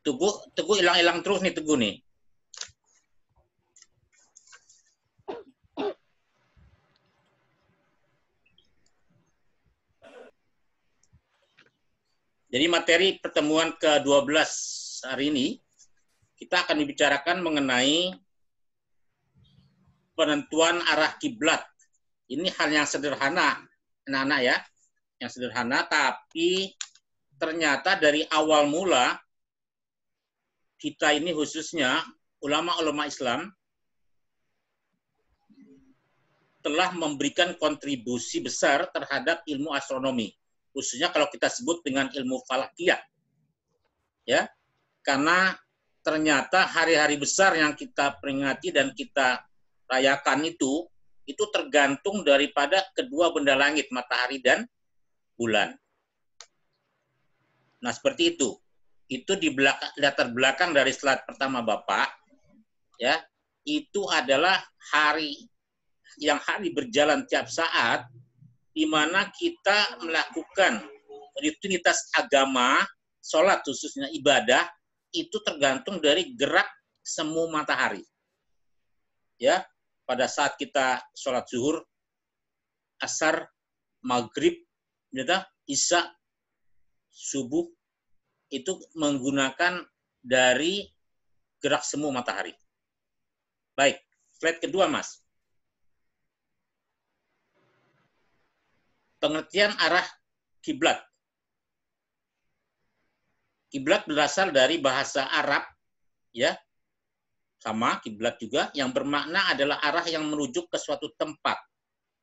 Teguh hilang-hilang terus nih Teguh nih. Jadi materi pertemuan ke-12 hari ini, kita akan membicarakan mengenai penentuan arah kiblat. Ini hal yang sederhana, anak-anak ya, yang sederhana, tapi ternyata dari awal mula, kita ini khususnya ulama-ulama Islam, telah memberikan kontribusi besar terhadap ilmu astronomi. Khususnya kalau kita sebut dengan ilmu falakiyah. Ya, karena ternyata hari-hari besar yang kita peringati dan kita rayakan itu tergantung daripada kedua benda langit, matahari dan bulan. Nah, seperti itu. Itu di latar belakang dari slide pertama Bapak, ya, itu adalah hari berjalan tiap saat, di mana kita melakukan rutinitas agama, sholat khususnya ibadah, itu tergantung dari gerak semu matahari. Ya, pada saat kita sholat zuhur, asar, maghrib, isya, subuh, itu menggunakan dari gerak semu matahari. Baik, slide kedua, Mas. Pengertian arah kiblat. Kiblat berasal dari bahasa Arab, ya, sama kiblat juga, yang bermakna adalah arah yang merujuk ke suatu tempat,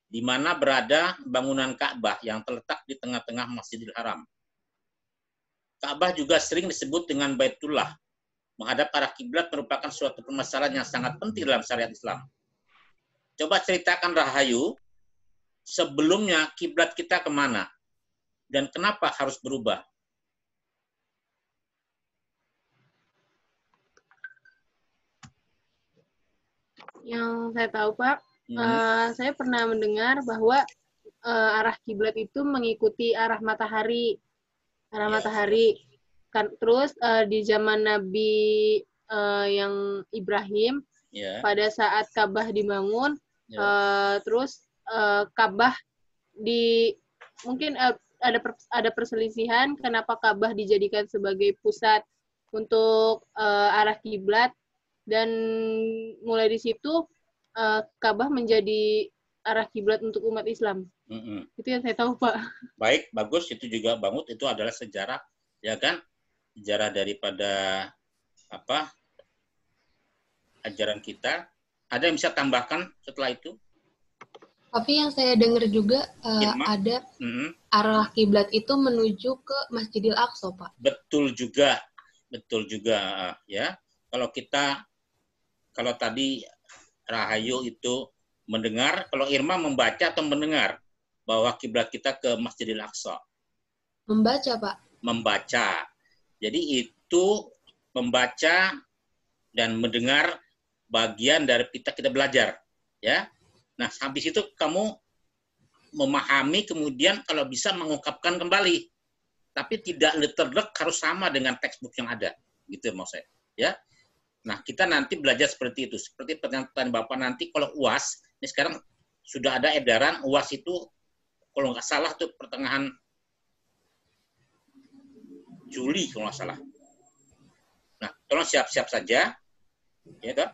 di mana berada bangunan Ka'bah yang terletak di tengah-tengah Masjidil Haram. Ka'bah juga sering disebut dengan Baitullah. Menghadap arah kiblat merupakan suatu permasalahan yang sangat penting dalam syariat Islam. Coba ceritakan Rahayu, sebelumnya kiblat kita kemana? Dan kenapa harus berubah? Yang saya tahu, Pak, saya pernah mendengar bahwa arah kiblat itu mengikuti arah matahari. Matahari. Terus di zaman Nabi yang Ibrahim, pada saat Ka'bah dibangun, terus Ka'bah mungkin ada perselisihan kenapa Ka'bah dijadikan sebagai pusat untuk arah kiblat, dan mulai di situ Ka'bah menjadi arah kiblat untuk umat Islam. Itu yang saya tahu, Pak. Baik, bagus, itu juga banget, itu adalah sejarah, ya kan? Sejarah daripada ajaran kita. Ada yang bisa tambahkan setelah itu? Tapi yang saya dengar juga ada arah kiblat itu menuju ke Masjidil Aqsa, Pak. Betul juga, ya. Kalau tadi Rahayu itu mendengar, kalau Irma membaca atau mendengar bahwa kiblat kita ke Masjidil Aqsa? Membaca, Pak. Membaca. Jadi itu membaca dan mendengar bagian dari kita belajar, ya. Nah, habis itu kamu memahami, kemudian kalau bisa mengungkapkan kembali. Tapi tidak letterlek harus sama dengan textbook yang ada. Gitu maksud saya. Ya. Nah, kita nanti belajar seperti itu. Seperti pertanyaan Bapak nanti kalau UAS, ini sekarang sudah ada edaran UAS itu, kalau nggak salah tuh pertengahan Juli kalau nggak salah. Nah, tolong siap-siap saja. Ya kan?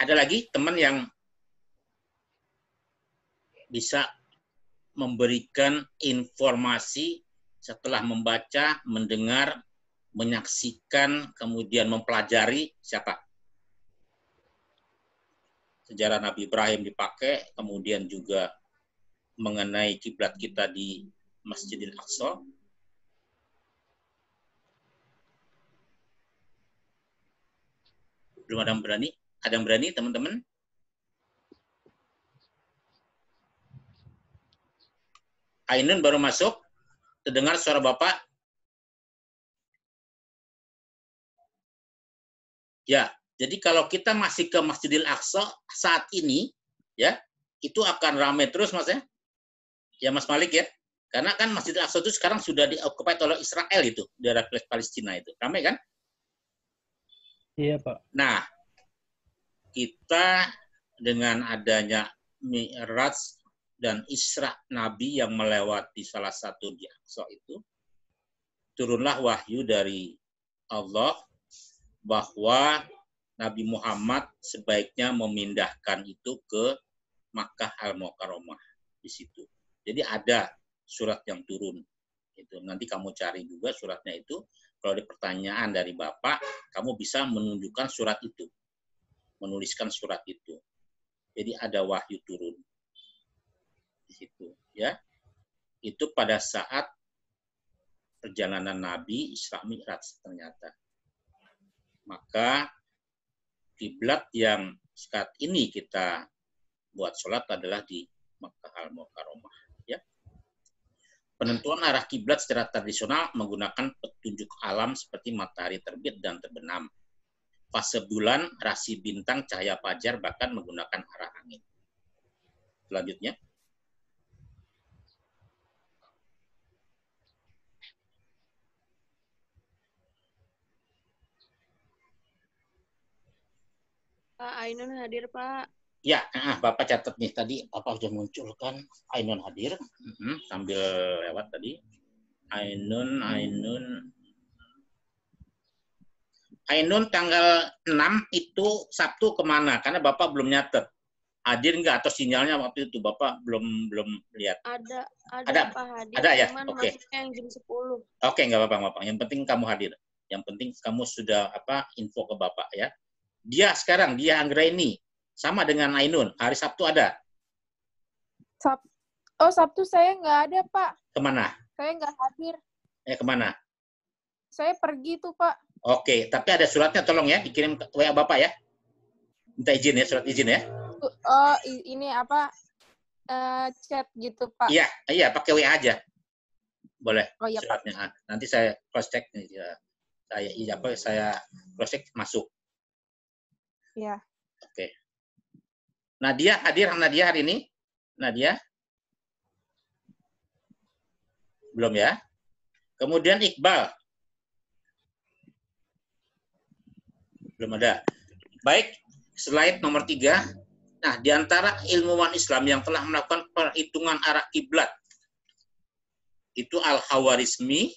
Ada lagi teman yang bisa memberikan informasi setelah membaca, mendengar, menyaksikan, kemudian mempelajari, siapa? Sejarah Nabi Ibrahim dipakai, kemudian juga mengenai kiblat kita di Masjidil Aqsa. Belum ada yang berani? Ada yang berani, teman-teman? Ainun baru masuk. Terdengar suara Bapak? Ya, jadi kalau kita masih ke Masjidil Aqsa saat ini, ya, itu akan ramai terus, Mas ya. Ya, Mas Malik ya. Karena kan Masjidil Aqsa itu sekarang sudah diokupai oleh Israel itu, daerah Palestina itu. Ramai kan? Iya, Pak. Nah, kita dengan adanya Mi'raj dan Isra Nabi yang melewati salah satu di Aqsa itu, turunlah wahyu dari Allah bahwa Nabi Muhammad sebaiknya memindahkan itu ke Makkah Al-Mukarramah di situ. Jadi ada surat yang turun. Itu nanti kamu cari juga suratnya itu. Kalau ada pertanyaan dari Bapak, kamu bisa menunjukkan surat itu. Menuliskan surat itu. Jadi ada wahyu turun di situ, ya. Itu pada saat perjalanan Nabi Isra Mi'raj ternyata. Maka kiblat yang saat ini kita buat sholat adalah di Makkah Al-Mukarramah, ya. Penentuan arah kiblat secara tradisional menggunakan petunjuk alam seperti matahari terbit dan terbenam, fase bulan, rasi bintang, cahaya fajar, bahkan menggunakan arah angin. Selanjutnya. Pak Ainun hadir, Pak. Ya, Bapak catat nih tadi Bapak sudah munculkan Ainun hadir, sambil lewat tadi. Ainun tanggal 6 itu Sabtu kemana? Karena Bapak belum nyatet. Hadir nggak atau sinyalnya waktu itu Bapak belum lihat? Ada Pak hadir. Ada ya? Oke. Yang jam 10. Oke, nggak apa-apa, Bapak. Yang penting kamu hadir. Yang penting kamu sudah info ke Bapak ya. Dia Anggraini sama dengan Ainun. Hari Sabtu ada? Sabtu saya nggak ada, Pak. Kemana? Saya nggak hadir. Kemana? Saya pergi tuh, Pak. Oke, tapi ada suratnya tolong ya, dikirim ke WA Bapak ya. Minta izin ya, surat izin ya. Ini chat gitu, Pak. Iya, pakai WA aja. Boleh. Oh iya, suratnya. Nanti saya cross check nih. Saya cross check masuk. Iya. Oke. Nadia hadir hari ini? Nadia? Belum ya? Kemudian Iqbal? Belum ada. Baik, slide nomor 3. Nah, di antara ilmuwan Islam yang telah melakukan perhitungan arah kiblat itu Al-Khawarizmi,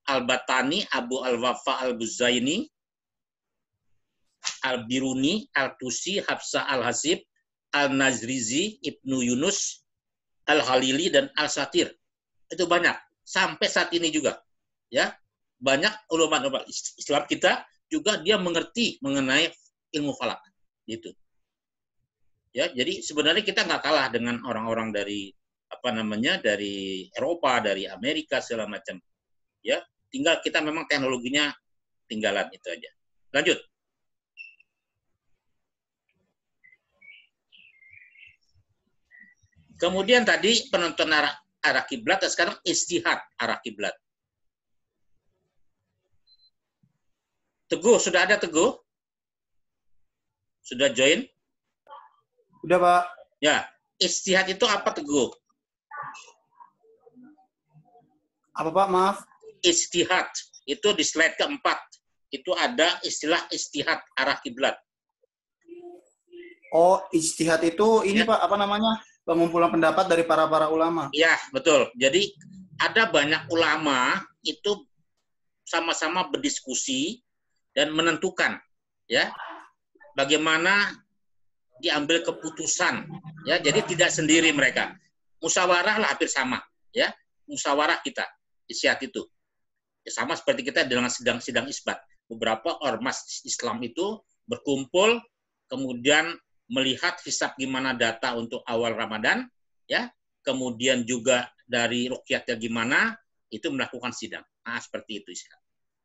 Al-Batani, Abu Al-Wafa Al-Buzaini, Al-Biruni, Al-Tusi, Hafsah Al-Hasib, Al-Nazrizi, Ibnu Yunus, Al-Khalili, dan Al-Satir. Itu banyak. Sampai saat ini juga. Ya, banyak ulama Islam kita juga dia mengerti mengenai ilmu falak. Gitu. Ya, jadi sebenarnya kita nggak kalah dengan orang-orang dari dari Eropa, dari Amerika segala macam. Ya, tinggal kita memang teknologinya tinggalan itu aja. Lanjut. Kemudian tadi penentuan arah kiblat, sekarang istihad arah kiblat. Teguh, sudah ada Teguh? Sudah join? Udah, Pak. Ya, istihad itu apa Teguh? Apa, Pak? Maaf. Istihad itu di slide keempat. Itu ada istilah istihad arah kiblat. Oh, istihad itu ini ya. Pak, apa namanya? Pengumpulan pendapat dari para ulama. Iya, betul. Jadi ada banyak ulama itu sama-sama berdiskusi dan menentukan ya bagaimana diambil keputusan ya. Jadi tidak sendiri mereka. Musyawarah lah hampir sama ya. Musyawarah kita istihad itu. Ya, sama seperti kita dalam sidang isbat. Beberapa ormas Islam itu berkumpul kemudian melihat hisab gimana data untuk awal Ramadan, ya, kemudian juga dari ruqyatnya gimana, itu melakukan sidang. Nah, seperti itu.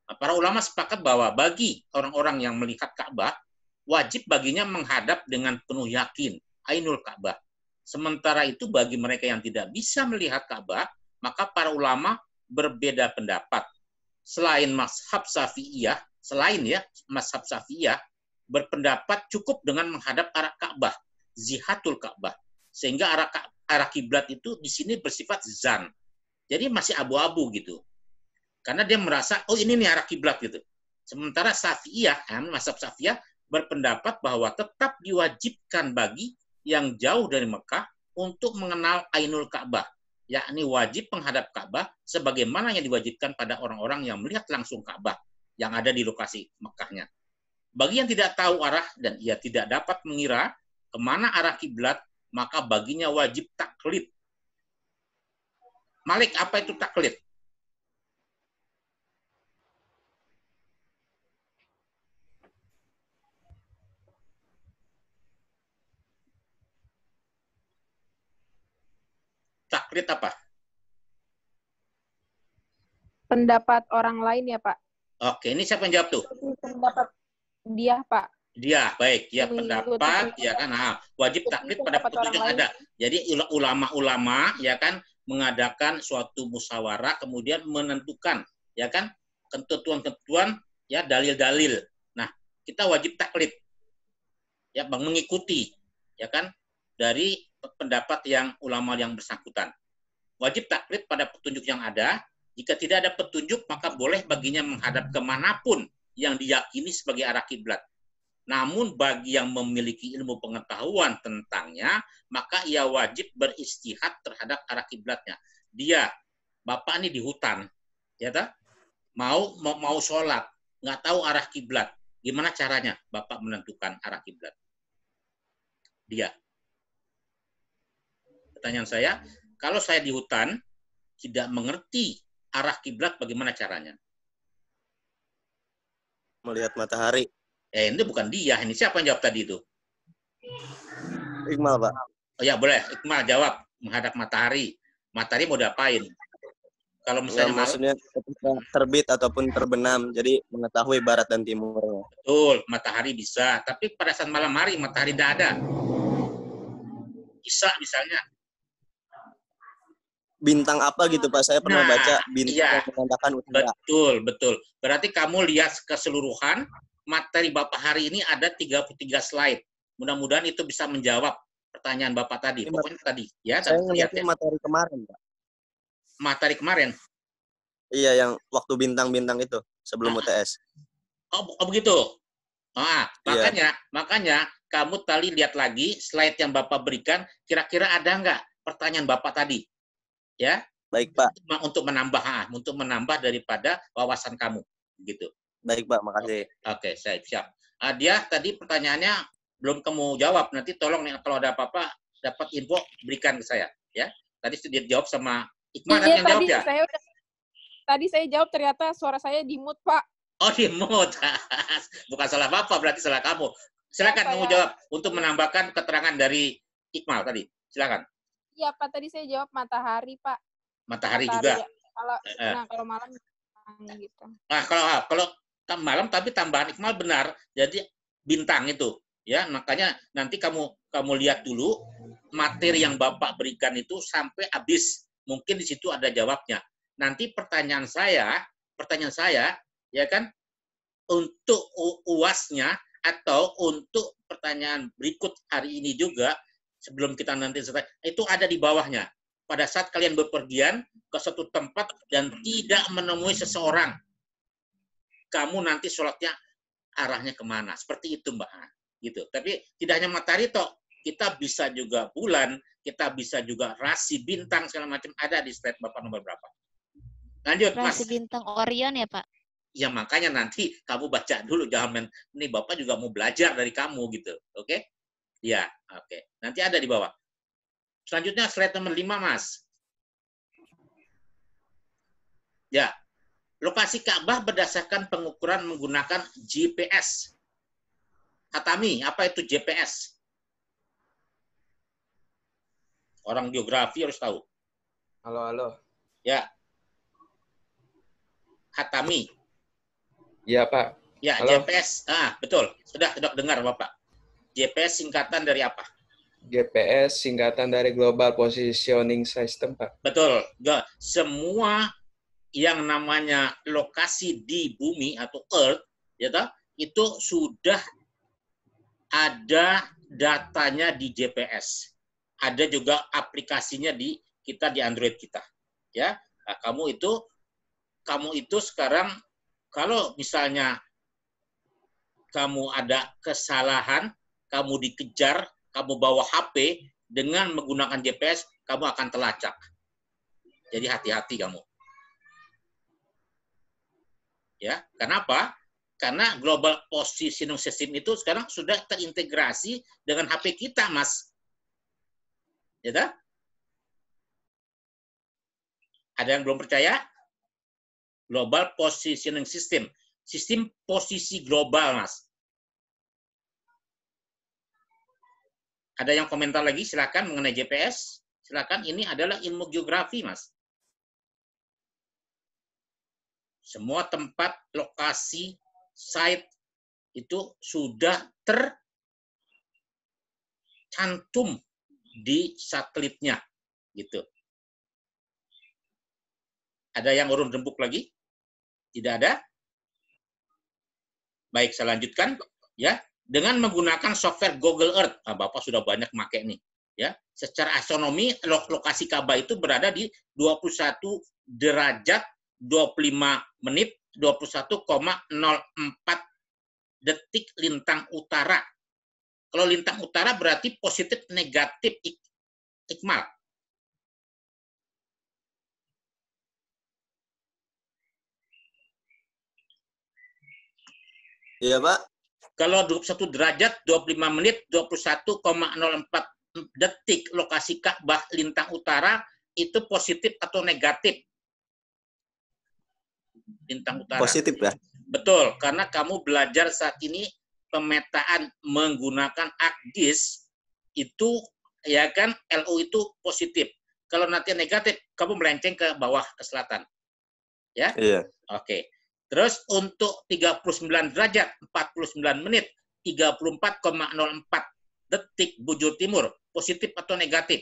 Nah, para ulama sepakat bahwa bagi orang-orang yang melihat Ka'bah, wajib baginya menghadap dengan penuh yakin, ainul Ka'bah. Sementara itu bagi mereka yang tidak bisa melihat Ka'bah, maka para ulama berbeda pendapat. Selain mazhab Syafi'iyah, berpendapat cukup dengan menghadap arah Ka'bah, zihatul Ka'bah. Sehingga arah kiblat itu di sini bersifat zan. Jadi masih abu-abu gitu. Karena dia merasa, oh ini nih arah kiblat gitu. Sementara Syafi'iyah, mazhab Syafi'iyah berpendapat bahwa tetap diwajibkan bagi yang jauh dari Mekah untuk mengenal Ainul Ka'bah, yakni wajib menghadap Ka'bah sebagaimana yang diwajibkan pada orang-orang yang melihat langsung Ka'bah yang ada di lokasi Mekahnya. Bagi yang tidak tahu arah dan ia tidak dapat mengira kemana arah kiblat, maka baginya wajib taklid. Malik, apa itu taklid? Taklid apa? Pendapat orang lain ya, Pak. Oke, ini siapa yang jawab tuh? Pendapat dia, Pak. Dia, baik. Dia pendapat, ya kan. Nah, wajib taklid pada petunjuk yang ada. Jadi ulama-ulama, ya kan, mengadakan suatu musyawarah, kemudian menentukan, ya kan, ketentuan-ketentuan, ya dalil-dalil. Nah, kita wajib taklid, ya, mengikuti, ya kan, dari pendapat yang ulama yang bersangkutan. Wajib taklid pada petunjuk yang ada. Jika tidak ada petunjuk, maka boleh baginya menghadap kemanapun yang diyakini sebagai arah kiblat. Namun bagi yang memiliki ilmu pengetahuan tentangnya, maka ia wajib beristihad terhadap arah kiblatnya. Dia, bapak ini di hutan, ya tak? Mau sholat, nggak tahu arah kiblat. Gimana caranya bapak menentukan arah kiblat? Dia. Pertanyaan saya, kalau saya di hutan tidak mengerti arah kiblat, bagaimana caranya? Melihat matahari. Ini bukan dia, ini siapa yang jawab tadi itu? Iqmal, Pak. Oh ya, boleh. Iqmal jawab, menghadap matahari. Matahari mau diapain? Kalau misalnya maksudnya ketika terbit ataupun terbenam, jadi mengetahui barat dan timur. Betul, matahari bisa. Tapi pada saat malam hari, matahari tidak ada. Isya misalnya. Bintang apa gitu, Pak? Saya pernah baca bintang yang mengatakan utara. Betul. Berarti kamu lihat keseluruhan, materi Bapak hari ini ada 33 slide. Mudah-mudahan itu bisa menjawab pertanyaan Bapak tadi. Pokoknya tadi. Ya, saya ngeliat materi kemarin, Pak. Materi kemarin? Iya, yang waktu bintang-bintang itu, sebelum UTS. Oh begitu? Makanya kamu tadi lihat lagi slide yang Bapak berikan, kira-kira ada nggak pertanyaan Bapak tadi? Ya, baik Pak. Untuk menambah daripada wawasan kamu, gitu. Baik Pak, makasih. Oke, siap. Dia tadi pertanyaannya belum kamu jawab. Nanti tolong nih kalau ada apa-apa dapat info berikan ke saya, ya. Tadi sudah dijawab sama Iqmal yang jawab ya. Tadi saya jawab, ternyata suara saya di-mute, Pak. Oh, di-mute. Bukan salah Bapak, berarti salah kamu. Silakan kamu jawab untuk menambahkan keterangan dari Iqmal tadi. Silakan. Iya, Pak. Tadi saya jawab matahari, Pak. Matahari juga. Ya. Kalau malam gitu. Nah, kalau malam tapi tambahan Iqmal benar. Jadi bintang itu, ya. Makanya nanti kamu lihat dulu materi yang Bapak berikan itu sampai habis. Mungkin di situ ada jawabnya. Nanti pertanyaan saya, ya kan, untuk UAS-nya atau untuk pertanyaan berikut hari ini juga, sebelum kita nanti selesai, itu ada di bawahnya. Pada saat kalian bepergian ke suatu tempat dan tidak menemui seseorang, kamu nanti sholatnya arahnya kemana? Seperti itu, Mbak. Gitu. Tapi tidak hanya matahari toh, kita bisa juga bulan, kita bisa juga rasi bintang segala macam, ada di slide Bapak nomor berapa. Lanjut, Mas. Rasi bintang Orion ya, Pak? Ya makanya nanti kamu baca dulu, jangan ini Bapak juga mau belajar dari kamu gitu. Oke? Ya, oke. Nanti ada di bawah. Selanjutnya slide nomor 5, Mas. Ya. Lokasi Ka'bah berdasarkan pengukuran menggunakan GPS. Hatami, apa itu GPS? Orang geografi harus tahu. Halo. Ya. Hatami. Iya, Pak. Ya, halo. GPS. Betul. Sudah dengar, Bapak. GPS singkatan dari apa? GPS singkatan dari Global Positioning System, Pak. Betul. Semua yang namanya lokasi di bumi atau Earth, ya toh, itu sudah ada datanya di GPS. Ada juga aplikasinya di Android kita. Ya, Nah, kamu itu sekarang kalau misalnya kamu ada kesalahan, kamu dikejar, kamu bawa HP dengan menggunakan GPS, kamu akan terlacak. Jadi hati-hati kamu. Ya, kenapa? Karena global positioning system itu sekarang sudah terintegrasi dengan HP kita, Mas. Ya, tak? Ada yang belum percaya? Global positioning system. Sistem posisi global, Mas. Ada yang komentar lagi? Silakan mengenai GPS. Silakan, ini adalah ilmu geografi, Mas. Semua tempat, lokasi, site itu sudah tercantum di satelitnya, gitu. Ada yang urun rembuk lagi? Tidak ada? Baik, saya lanjutkan. Ya, dengan menggunakan software Google Earth. Nah, Bapak sudah banyak pakai nih. Ya, secara astronomi lokasi Ka'bah itu berada di 21 derajat 25 menit 21,04 detik lintang utara. Kalau lintang utara berarti positif negatif ikmal. Iya, Pak. Kalau 21 derajat 25 menit 21,04 detik lokasi Ka'bah lintang utara itu positif atau negatif? Lintang utara. Positif ya? Betul, karena kamu belajar saat ini pemetaan menggunakan ArcGIS itu ya kan, LU itu positif. Kalau nanti negatif, kamu melenceng ke bawah ke selatan. Ya? Iya. Oke. Terus untuk 39 derajat 49 menit 34,04 detik bujur timur, positif atau negatif?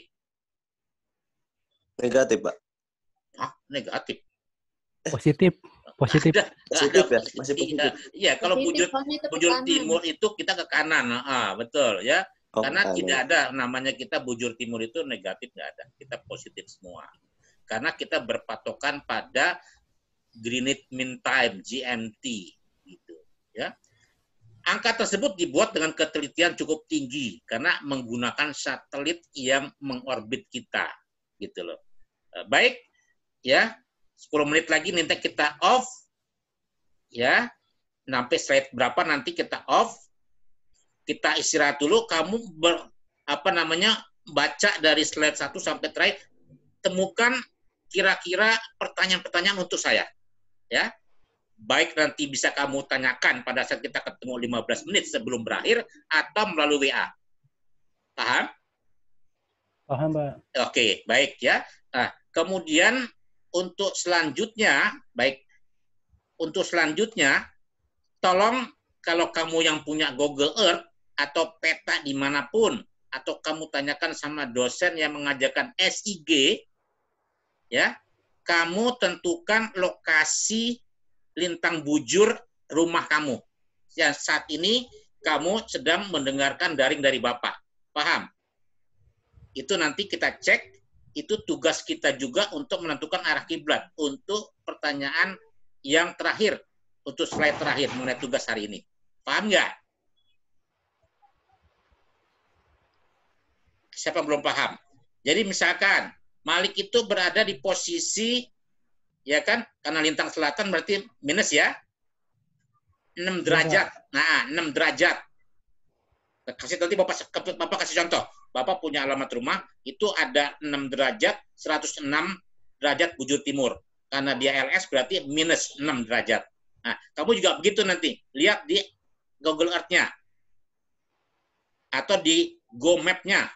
Negatif, Pak. Ah, negatif. Positif. Positif. Positif ya? Masih positif. Iya, kalau bujur timur itu kita ke kanan. Betul ya. Oh, Karena tidak ada namanya kita bujur timur itu negatif, nggak ada. Kita positif semua. Karena kita berpatokan pada Greenwich Mean Time (GMT) gitu ya. Angka tersebut dibuat dengan ketelitian cukup tinggi karena menggunakan satelit yang mengorbit kita gitu loh. Baik ya, 10 menit lagi nanti kita off ya. Sampai slide berapa nanti kita off. Kita istirahat dulu, kamu baca dari slide 1 sampai terakhir, temukan kira-kira pertanyaan-pertanyaan untuk saya. Ya, baik nanti bisa kamu tanyakan pada saat kita ketemu 15 menit sebelum berakhir atau melalui WA. Paham? Paham, Pak. Oke, baik ya. Nah, kemudian untuk selanjutnya, tolong kalau kamu yang punya Google Earth atau peta dimanapun, atau kamu tanyakan sama dosen yang mengajarkan SIG, ya, kamu tentukan lokasi lintang bujur rumah kamu. Yang saat ini kamu sedang mendengarkan daring dari Bapak. Paham? Itu nanti kita cek, itu tugas kita juga untuk menentukan arah kiblat untuk pertanyaan yang terakhir, untuk slide terakhir mengenai tugas hari ini. Paham nggak? Siapa belum paham? Jadi misalkan Malik itu berada di posisi, ya kan, karena lintang selatan berarti minus ya, 6 derajat. Nah, 6 derajat. Kasih nanti Bapak kasih contoh. Bapak punya alamat rumah, itu ada 6 derajat, 106 derajat bujur timur. Karena dia LS berarti minus 6 derajat. Nah, kamu juga begitu nanti. Lihat di Google Earth-nya. Atau di Go Map-nya.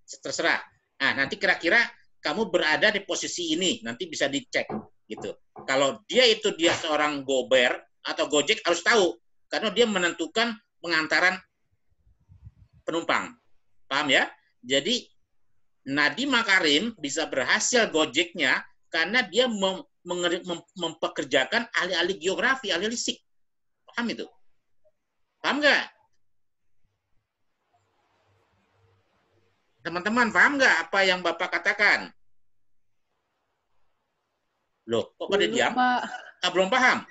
Terserah. Nah, nanti kira-kira kamu berada di posisi ini, nanti bisa dicek gitu. Kalau dia seorang Gober atau Gojek harus tahu karena dia menentukan pengantaran penumpang. Paham ya? Jadi Nadiem Makarim bisa berhasil Gojeknya karena dia mempekerjakan ahli-ahli geografi, ahli lisik. Paham itu? Paham nggak? Teman-teman, paham nggak apa yang Bapak katakan? Loh, kok pada diam? Pak. Belum paham?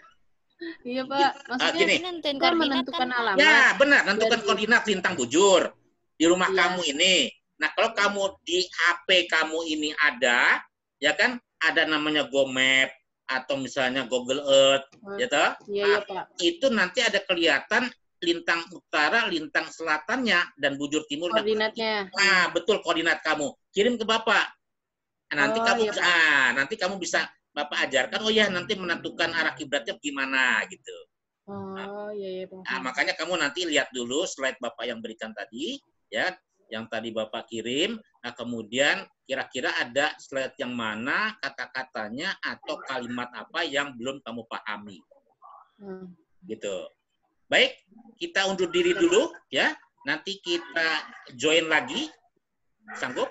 Iya, Pak. Maksudnya gini. Kita menentukan alamat. Ya, benar. Tentukan koordinat lintang bujur di rumah kamu ini. Nah, kalau kamu di HP kamu ini ada, ya kan, ada namanya GoMap atau misalnya Google Earth, ya toh? Iya, Pak. Itu nanti ada kelihatan lintang utara, lintang selatannya, dan bujur timur. Koordinatnya. Nah, betul koordinat kamu. Kirim ke Bapak. Nah, nanti kamu iya, bisa, nanti kamu bisa Bapak ajarkan. Oh ya, nanti menentukan arah kiblatnya gimana gitu. Oh, iya, Pak. Nah, makanya kamu nanti lihat dulu slide Bapak yang berikan tadi, ya, yang tadi Bapak kirim. Nah, kemudian kira-kira ada slide yang mana kata-katanya atau kalimat apa yang belum kamu pahami. Gitu. Baik, kita undur diri dulu, ya. Nanti kita join lagi. Sanggup?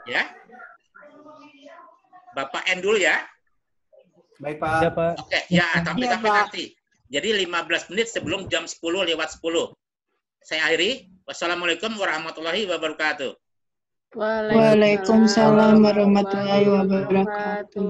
Ya. Bapak end dulu ya. Baik, Pak. Ya, Pak. Oke, ya, sampai nanti. Jadi 15 menit sebelum jam 10 lewat 10. Saya akhiri. Wassalamualaikum warahmatullahi wabarakatuh. Waalaikumsalam warahmatullahi wabarakatuh.